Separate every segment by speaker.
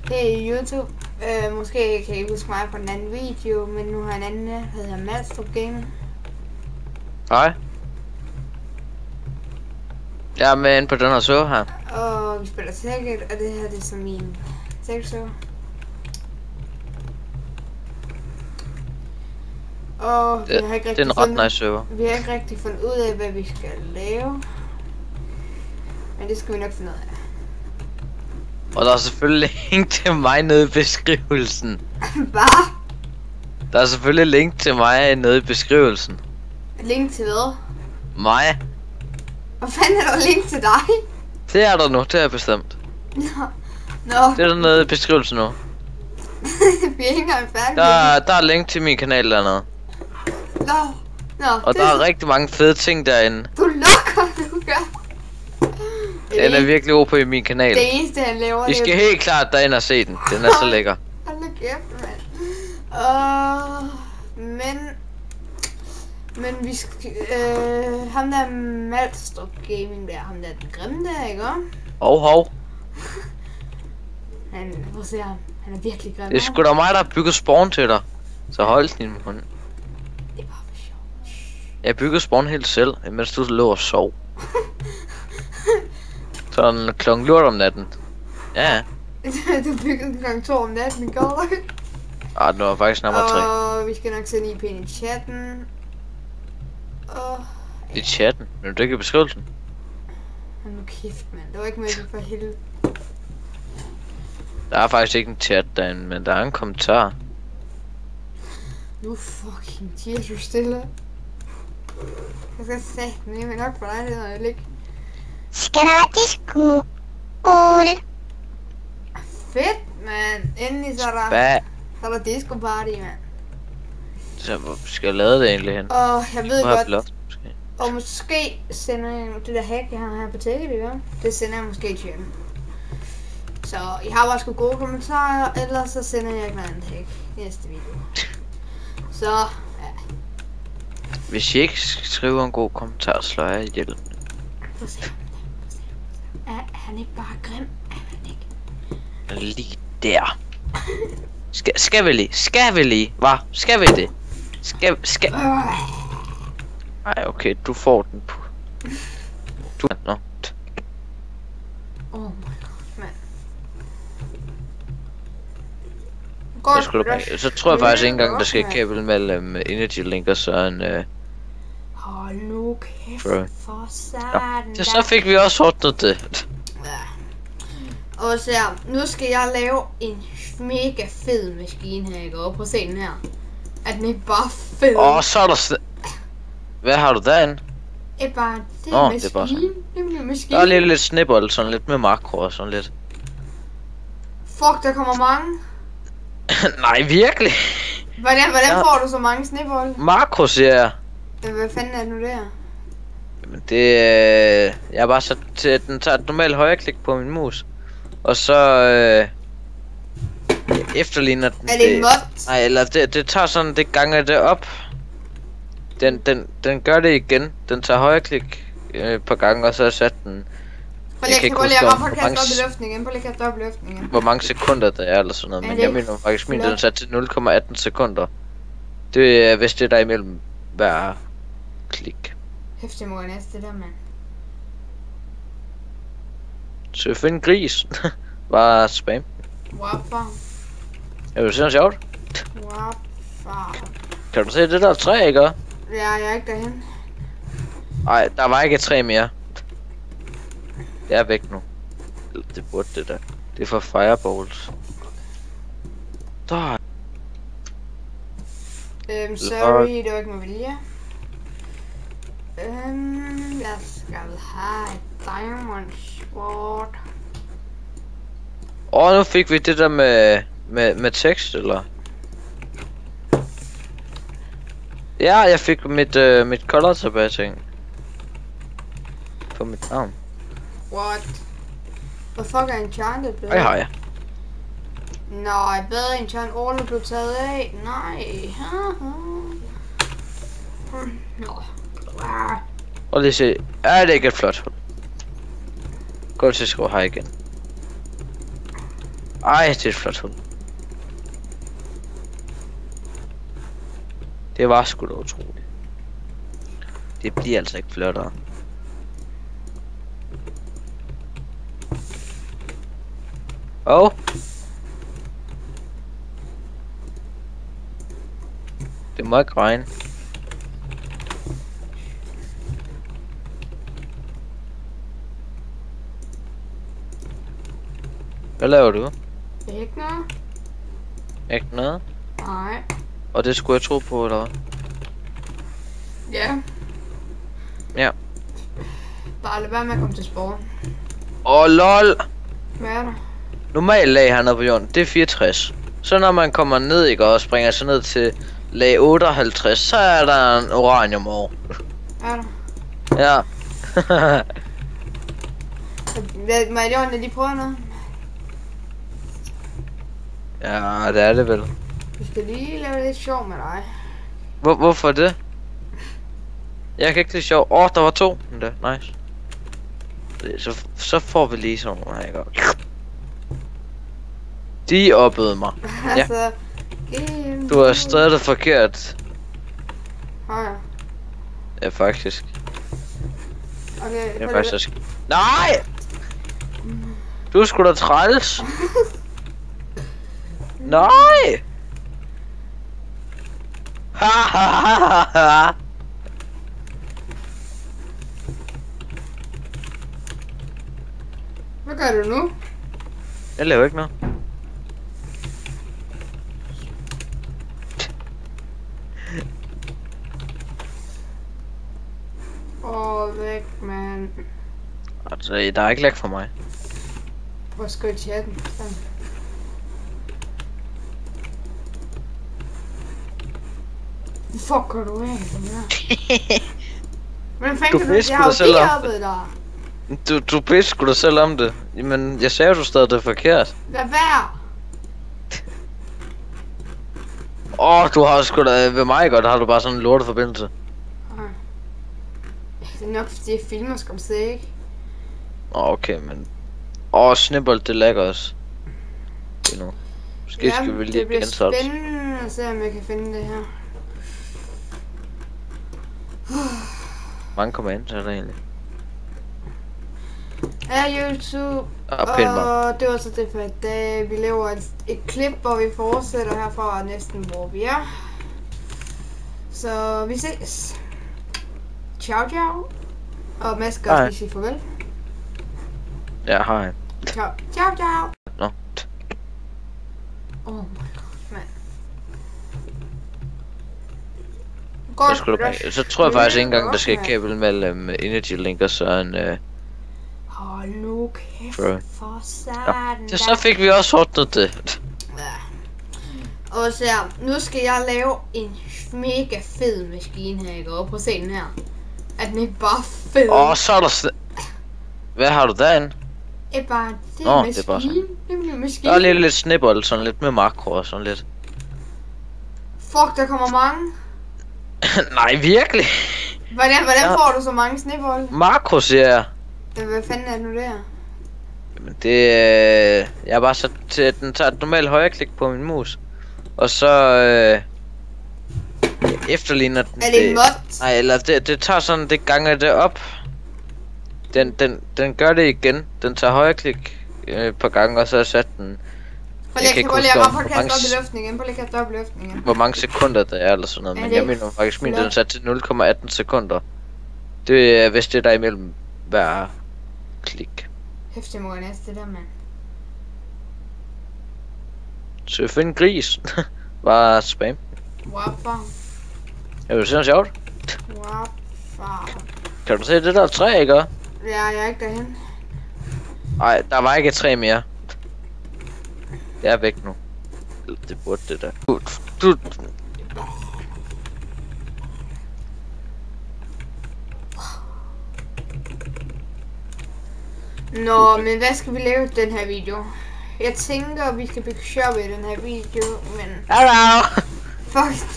Speaker 1: Hey YouTube, måske kan I huske mig på den anden video, men nu har en anden, der hedder Madstrup Gaming.
Speaker 2: Hej. Jeg er med inde på den her server her.
Speaker 1: Og vi spiller Tekkit, og det her det er så min Tekkit-server. Og vi har ikke rigtig
Speaker 2: det er en ret nice server.
Speaker 1: Vi har ikke rigtig fundet ud af, hvad vi skal lave. Men det skal vi nok finde ud af.
Speaker 2: Og der er selvfølgelig link til mig nede i beskrivelsen.
Speaker 1: Hvad?
Speaker 2: Der er selvfølgelig link til mig nede i beskrivelsen.
Speaker 1: Link til hvad?
Speaker 2: Mig?
Speaker 1: Hvad fanden er der link til dig?
Speaker 2: Det er der nu, det er bestemt.
Speaker 1: Nå.
Speaker 2: Det er der nede i beskrivelsen nu.
Speaker 1: Vi er ikke engang færdige.
Speaker 2: Der er link til min kanal dernede.
Speaker 1: Nå,
Speaker 2: og der er rigtig mange fede ting derinde.
Speaker 1: Du lukker, du gør.
Speaker 2: Den er virkelig OP i min kanal.
Speaker 1: Det eneste han laver.
Speaker 2: I skal helt klart derind og se den. Den er så lækker.
Speaker 1: Hold da kæft, mand. Men vi skal, ham der Madstrup Gaming der, ham der den grimme der, ikke?
Speaker 2: Hov.
Speaker 1: Prøv at se ham. Han er virkelig grim.
Speaker 2: Det er sgu da mig, der har bygget spawn til dig. Så hold din mund.
Speaker 1: Det er bare for sjov.
Speaker 2: Jeg byggede spawn helt selv, mens du lå og sov. Sådan klokken lort om natten. Ja.
Speaker 1: Du byggede klokken 2 om natten i går.
Speaker 2: Ah, det var faktisk nærmere 3.
Speaker 1: Og vi skal nok sende IP'en i chatten.
Speaker 2: I chatten? Men du ikke i beskrivelsen?
Speaker 1: Hold nu kæft, mand. Det var ikke med for helvede.
Speaker 2: Der er faktisk ikke en chat derinde, men der er en kommentar.
Speaker 1: Nu fucking tiger du stille. Jeg skal sige, men nok for dig, det er jo ikke.
Speaker 3: Skal der disco? Ole.
Speaker 1: Fedt, mand. Endelig så er der,
Speaker 2: Hvad?
Speaker 1: så er der disco party, mand.
Speaker 2: Så hvor skal jeg lade det egentlig hen?
Speaker 1: Og jeg ved godt,
Speaker 2: Blot, måske.
Speaker 1: og måske sender jeg det der hack, jeg har her på Tekkit, ikke? Det sender jeg måske i chatten. Så I har bare sgu gode kommentarer, ellers så sender jeg et eller andet hack i næste video. Så, ja.
Speaker 2: Hvis I ikke skriver en god kommentar, slår jeg ihjel.
Speaker 1: Prøv at se. Er han ikke bare grim? Er han ikke?
Speaker 2: Lige der. Skal vi lige? Hvad? Skal vi det? Skal... Ej, okay, du får den på... Nå.
Speaker 1: Oh my god, mand. Godt,
Speaker 2: så tror jeg faktisk ikke engang, der skal kabel mellem Energy Link og så en...
Speaker 1: Hold nu kæft for satan.
Speaker 2: Ja, så fik vi også ordnet det.
Speaker 1: Ja. Og så nu skal jeg lave en mega fed maskine her, ikke? Og prøv at se den her. Er den ikke bare fed?
Speaker 2: Så er der... Hvad har du derinde?
Speaker 1: Det er bare... Det
Speaker 2: er
Speaker 1: en maskine. Det er en maskine.
Speaker 2: Der er lidt snibbold, sådan lidt med makro og sådan lidt.
Speaker 1: Fuck, der kommer mange.
Speaker 2: Nej, virkelig?
Speaker 1: Hvordan får du så mange snibbold?
Speaker 2: Makro, siger jeg.
Speaker 1: Hvad fanden er det nu der?
Speaker 2: Jamen det jeg har bare sat til, at den tager et normalt højreklik på min mus. Og så efterligner den.
Speaker 1: Er det en mod?
Speaker 2: Nej, eller det tager sådan, det ganger det op. Den gør det igen. Den tager højreklik på gange, og så har jeg sat den.
Speaker 1: Prøv lige at kaste op i luften igen. Prøv lige at kaste op i luften igen.
Speaker 2: Hvor mange sekunder der er eller sådan noget. Men jeg mener faktisk min den er sat til 0,18 sekunder. Det er vist det der imellem hver klik.
Speaker 1: Hæftig må gå næste det der, mand.
Speaker 2: Så jeg finder en gris. Bare spam.
Speaker 1: Wapper.
Speaker 2: Er det sådan sjovt?
Speaker 1: Wapper.
Speaker 2: Kan du se det der træ, ikke?
Speaker 1: Ja, jeg er ikke derhen.
Speaker 2: Nej, der var ikke et træ mere. Det er væk nu. Det burde det der. Det er for fireballs. Der.
Speaker 1: Sorry, det var ikke med vilje. Jeg skal have et diamond sword.
Speaker 2: Nu fik vi det der med tekst, eller? Ja, jeg fik mit color tilbage, ting. På mit navn.
Speaker 1: What? Hvad fuck er enchanted blevet?
Speaker 2: Hej.
Speaker 1: Nej, bedre enchanted order blev taget af. Nej. Nå.
Speaker 2: Og lige se. Er det ikke et flot hul? Gå til skrive hej igen. Ej, det er et flot hul. Det var sgu da utroligt. Det bliver altså ikke flottere. Oh. Det må ikke regne. Hvad laver du?
Speaker 1: Ikke noget.
Speaker 2: Ikke noget?
Speaker 1: Nej.
Speaker 2: Og det skulle jeg tro på, eller hvad?
Speaker 1: Ja.
Speaker 2: Ja.
Speaker 1: Bare lad være med at komme til spawn.
Speaker 2: Lol!
Speaker 1: Hvad er der?
Speaker 2: Normalt lag hernede på jorden, det er 64. Så når man kommer ned, ikke, og springer så ned til lag 58, så er der en uranium over.
Speaker 1: Er der?
Speaker 2: Ja.
Speaker 1: Må jeg låne lige prøve noget?
Speaker 2: Ja, det er det vel.
Speaker 1: Vi skal lige lave det lidt sjov med dig.
Speaker 2: Hvorfor det? Jeg kan ikke lide sjov. Der var 2. Det er nice. Så får vi lige sådan nogle her, ikke? De oppede mig. Ja.
Speaker 1: Altså,
Speaker 2: Du har stadig det forkert.
Speaker 1: Ja.
Speaker 2: Ja, faktisk.
Speaker 1: Okay,
Speaker 2: Det er faktisk... Nej! Du er sgu da træls. Nej! Ha ha ha ha.
Speaker 1: Hvad gør du nu?
Speaker 2: Jeg laver ikke noget.
Speaker 1: Væk, mand.
Speaker 2: Altså, der er ikke læk for mig.
Speaker 1: Hvor skal jeg chatten? Sådan. Fuck, gør du af, den her? Hvordan fanden kan du? Jeg har jo lige oppet dig.
Speaker 2: Du bedste sgu da selv om det. Jamen, jeg sagde jo, du stadig det er forkert.
Speaker 1: Lad være!
Speaker 2: Du har sgu da ved mig godt, har du bare sådan en lorteforbindelse.
Speaker 1: Det er nok fordi jeg filmer skal se, ikke?
Speaker 2: Okay, men... Snibbold, det lægger os. Det nu. Måske skal vi lige
Speaker 1: det bliver
Speaker 2: gensat.
Speaker 1: spændende at se, om jeg kan finde det her.
Speaker 2: Mange kommentarer er der egentlig.
Speaker 1: Ja, YouTube.
Speaker 2: Pænt
Speaker 1: Det var så det for i dag. Vi laver et klip, hvor vi fortsætter herfra næsten, hvor vi er. Så vi ses. Ciao, ciao. Og Mads skal også lige sige farvel.
Speaker 2: Ja, hej.
Speaker 1: Ciao, ciao, ciao.
Speaker 2: Nå.
Speaker 1: Oh my god, mand.
Speaker 2: Så tror jeg faktisk ikke engang, der skal kabel mellem Energy Link og så en...
Speaker 1: Hold nu kæft for satan.
Speaker 2: Ja, så fik vi også ordnet det.
Speaker 1: Ja. Og så nu skal jeg lave en mega fed maskine her, ikke? Og prøv at se den her. Er den ikke bare fed?
Speaker 2: Så er der hvad har du derinde?
Speaker 1: Det er bare
Speaker 2: det er bare sådan.
Speaker 1: Det er en maskine.
Speaker 2: Der er lidt snibbold, sådan lidt med makro og sådan lidt.
Speaker 1: Fuck, der kommer mange.
Speaker 2: Nej, virkelig?
Speaker 1: Hvordan får du så mange snibbold?
Speaker 2: Makro, siger jeg.
Speaker 1: Hvad fanden er det nu der?
Speaker 2: Jamen det jeg har bare sat til at den tager et normalt højreklik på min mus. Og så efterligner den.
Speaker 1: Er det en mod?
Speaker 2: Nej, eller det tager sådan, det ganger det op. Den gør det igen. Den tager højreklik på gange, og så sat den.
Speaker 1: Prøv lige at kaste op i luften igen. Prøv lige at kaste op i luften igen.
Speaker 2: Hvor mange sekunder der er eller sådan noget. Men jeg mener faktisk min den er sat til 0,18 sekunder. Det er vist det der imellem hver klik.
Speaker 1: Hæftig må jeg næste det der, mand.
Speaker 2: Så find en gris. Bare spam.
Speaker 1: Wapper.
Speaker 2: Jeg vil se noget sjovt.
Speaker 1: Wapper.
Speaker 2: Kan du se det der træ, ikke?
Speaker 1: Ja, jeg er ikke derhen.
Speaker 2: Nej, der var ikke et træ mere. Jeg er væk nu. Det burde det der. Du.
Speaker 1: Nå, men hvad skal vi lave i den her video? Jeg tænker, vi skal bygge shop i den her video, men...
Speaker 2: Hello!
Speaker 1: Fuck.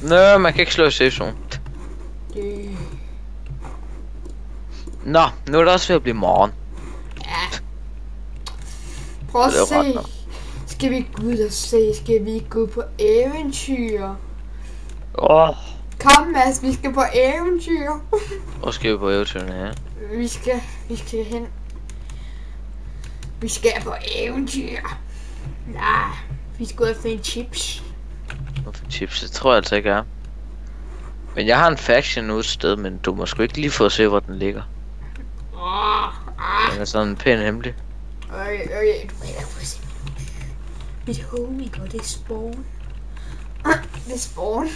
Speaker 2: Nå, man kan ikke slå i safe zone. Nå, nu er det også ved at blive morgen.
Speaker 1: Ja. Prøv at
Speaker 2: Det er
Speaker 1: se.
Speaker 2: ret nok.
Speaker 1: Skal vi gå ud og se? Skal vi gå på eventyr? Kom Mads, vi skal på eventyr.
Speaker 2: Hvor skal vi på eventyrene her?
Speaker 1: Vi skal hen. Vi skal på eventyr. Nej, vi skal ud og finde chips.
Speaker 2: Hvorfor chips? Det tror jeg altså ikke er. Men jeg har en faction ude et sted, men du må sgu ikke lige få at se, hvor den ligger. Den er sådan pæn hemmelig.
Speaker 1: Okay, du må ikke få se mit homie går, det er spawn. Det er spawn.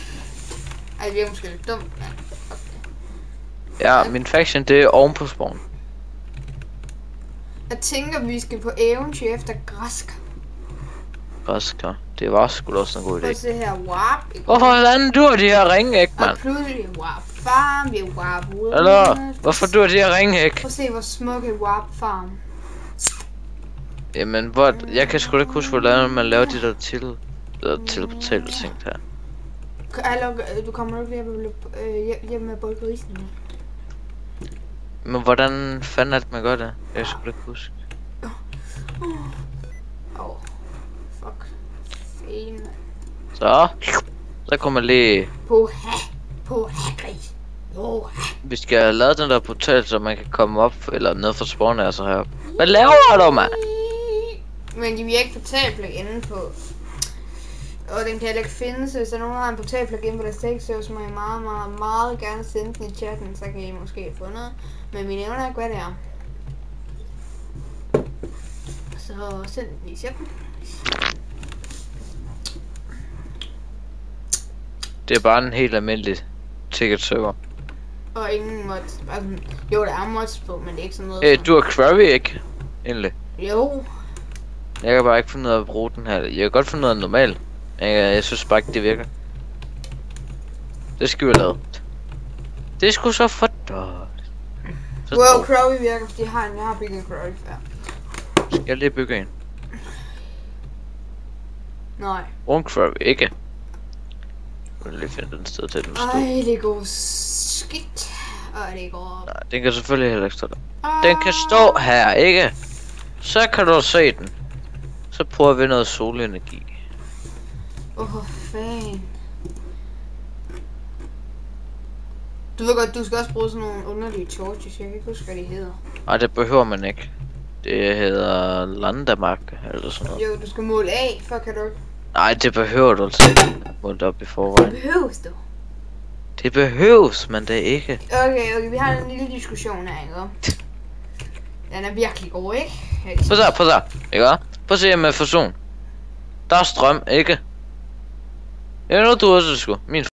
Speaker 1: Ej, det er måske lidt dumt, men okay.
Speaker 2: Ja, min faction det er oven på spawn.
Speaker 1: Jeg tænker, vi skal på eventyr efter græskar.
Speaker 2: Græskar. Det var sgu da også en god
Speaker 1: Prøv at
Speaker 2: idé.
Speaker 1: se her, warp. Ikke?
Speaker 2: Hvorfor fanden dur de her ringhæk,
Speaker 1: Og
Speaker 2: mand?
Speaker 1: pludselig warp farm, vi er warp ude.
Speaker 2: Eller, hvorfor dur de her ringhæk?
Speaker 1: Prøv at se, hvor smukke warp farm.
Speaker 2: Jamen, jeg kan sgu da ikke huske, hvordan man laver de der teleportable ting der.
Speaker 1: Hallo, du kommer nok hjem med boldgrisen nu.
Speaker 2: Men hvordan fanden er det, man gør det? Jeg skulle ikke huske.
Speaker 1: Fuck. Fæn.
Speaker 2: Så kommer lige...
Speaker 1: På gris.
Speaker 2: Vi skal have lavet den der portal, så man kan komme op, eller ned fra spawn af så heroppe. Hvad laver du, mand?
Speaker 1: Men de vil ikke portalplug-in på. Og den kan heller ikke findes, hvis der nogen har en portalplug-in på deres tekst, så må I meget gerne sende den i chatten, så kan I måske få noget. Men vi nævner ikke, hvad det er. Så send den i chatten.
Speaker 2: Det er bare en helt almindelig ticket server.
Speaker 1: Og ingen mods. Altså, jo, der er mods på, men det er ikke sådan noget.
Speaker 2: Du har query ikke? Endelig.
Speaker 1: Jo.
Speaker 2: Jeg kan bare ikke finde ud af at bruge den her. Jeg kan godt finde ud af normal. Jeg synes bare ikke, det virker. Det skal vi lave. Det er sgu så for dårligt.
Speaker 1: Wow, Crowley virker, fordi jeg har bygget en Crowley før.
Speaker 2: Skal jeg lige bygge en?
Speaker 1: Nej.
Speaker 2: Rund Crowley, ikke? Jeg vil lige finde den sted til den stod.
Speaker 1: Ej, det går skidt. Og det går...
Speaker 2: Nej, den kan selvfølgelig heller ikke stå der. Den kan stå her, ikke? Så kan du se den. Så prøver vi noget solenergi.
Speaker 1: Åh, fan. Du ved godt, du skal også bruge sådan nogle underlige torches. Jeg kan ikke huske, hvad de hedder.
Speaker 2: Nej, det behøver man ikke. Det hedder Landamark eller sådan noget.
Speaker 1: Jo, du skal måle af, for kan du ikke.
Speaker 2: Nej, det behøver du altså ikke. Målt op i forvejen.
Speaker 1: Det behøves du.
Speaker 2: Det behøves, men det er ikke.
Speaker 1: Okay, vi har en lille diskussion her, ikke? Den er virkelig god, ikke?
Speaker 2: Prøv så, ikke? Prøv at se med fusion. Der er strøm, ikke? Jeg ved nu, du også sgu. Min